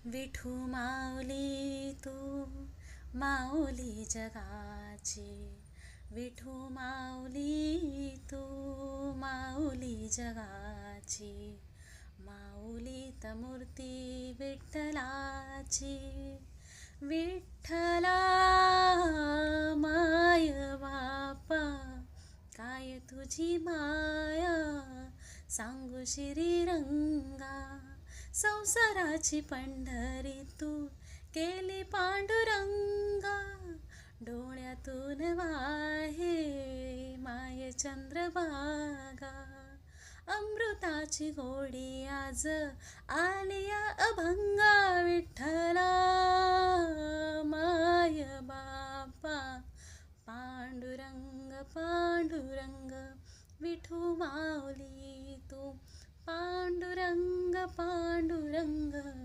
विठू माऊली तू माऊली जगाची, विठू माऊली तू माऊली जगाची, माऊलीत मूर्ती विठ्ठलाची. विठ्ठला माय बापा काय तुझी माया, सांगू श्रीरंगा. संसाराची पंढरी तू केली पांडुरंगा, डोळ्यातून वाहे माय चंद्रभागा. अमृताची गोडी आज आलिया अभंगा, विठ्ठला माय बापा पांडुरंग पांडुरंग. विठू माऊली तू पांडुरंग